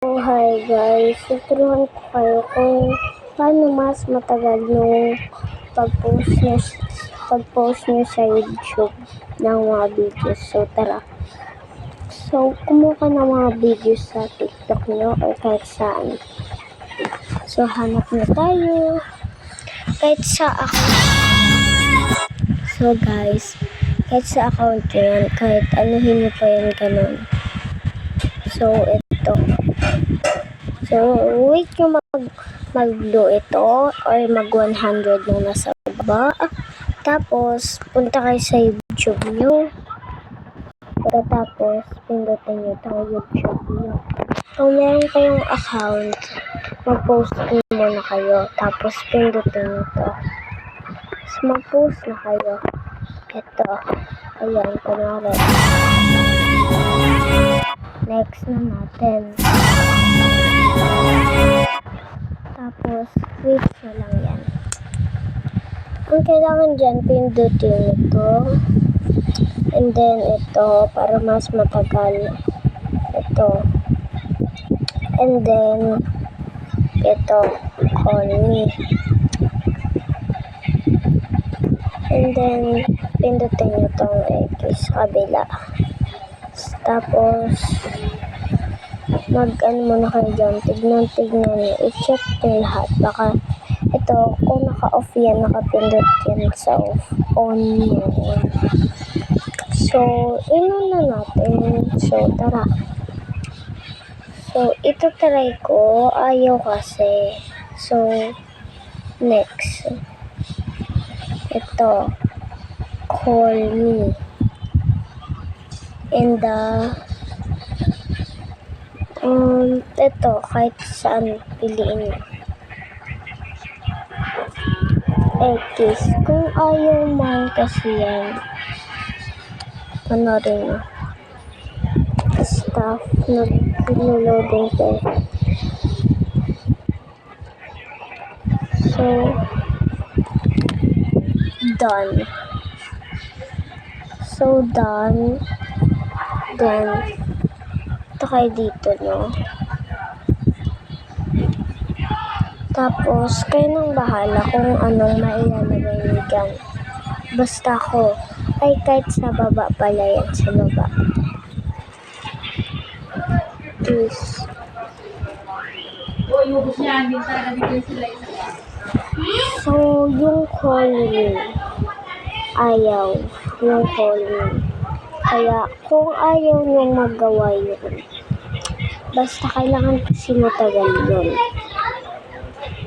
Oh, hi guys, tuturuan ko kayo kung paano mas matagal yung pag-post nyo sa YouTube ng mga videos. So, tara. So, kumuha ka ng mga videos sa TikTok nyo or kahit saan. So, hanap na tayo. Kahit sa account. So, guys, kahit sa account nyo yan, kahit anuhin nyo pa yan ganun. So, ito. So, wait nyo mag-do ito or mag-100 nung nasa baba. Tapos, punta kayo sa YouTube nyo. Pagkatapos, pindutin nyo itong YouTube nyo. Kung meron kayong account, mag-post muna kayo. Tapos, pindutin nyo ito. Tapos, mag-post na kayo. Ito. Ayan, kunwari. Next na natin. Tapos, wait na lang yan. Ang kailangan dyan, pindutin ito. And then, ito, para mas matagal. Ito. And then, ito, call me. And then, pindutin nyo itong X sa kabila. Tapos, mag-ano muna kayo dyan, tignan nyo, i-check nyo lahat. Baka, ito, kung naka-off yan, nakapindot yan sa off, on nyo. So, inon na natin. So, tara. So, ito try ko, ayaw kasi. So, next. Ito, call me. And ito, kahit saan piliin nyo. X. Kung ayaw man kasi yan, ano rin, stuff na pinuloding ko. So, done. So, done. Then, ito kayo dito, no? Tapos, kayo nang bahala kung anong mailalagay nyo dyan. Basta ako, ay kahit sa baba pala yan, sa baba. This. So, yung call me, ayaw, yung call me. Kaya, kung ayaw nyong magawa yun, basta kailangan kasi matagal yun.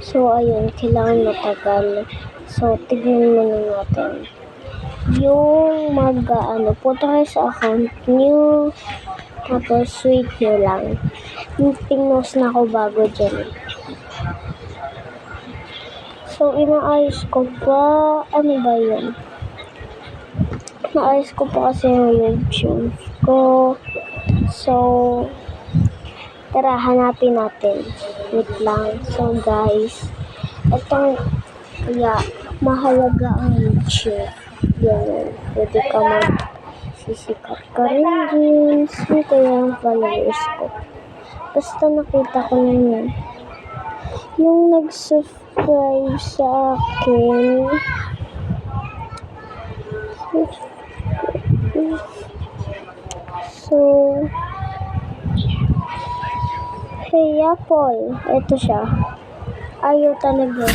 So, ayun, kailangan matagal. So, tignan muna natin. Yung punta kayo sa account nyo, tapos wait nyo lang. Pinos na ako bago dyan. So, inaayos ko pa, ano ba yun? Naayos ko pa kasi yung YouTube ko. So, tara, hanapin natin. Wait lang. So, guys, itong, mahalaga ang YouTube. Yan. Pwede ka magsisikat ka rin din. Ito yung followers ko. Basta nakita ko na yun. Yung nag-subscribe sa akin, so, hey Apple, ito siya. Ayaw talaga.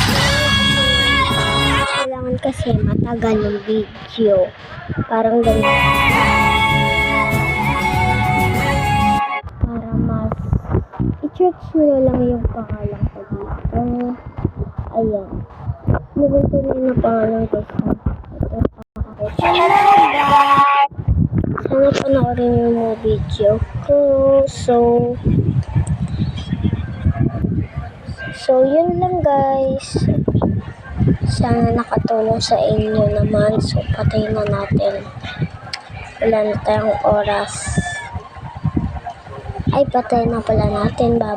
Kailangan kasi matagal yung video. Parang ganyan. Para mas i-search nyo lang yung pangalan ko dito. Ayan. Nabunto na yung pangalan ko sa ito. Sana panoorin yung mga video ko. So, yun lang guys. Sana nakatulong sa inyo naman. So, patayin na natin. Wala na tayong oras. Ay, patayin na pala natin. Bye.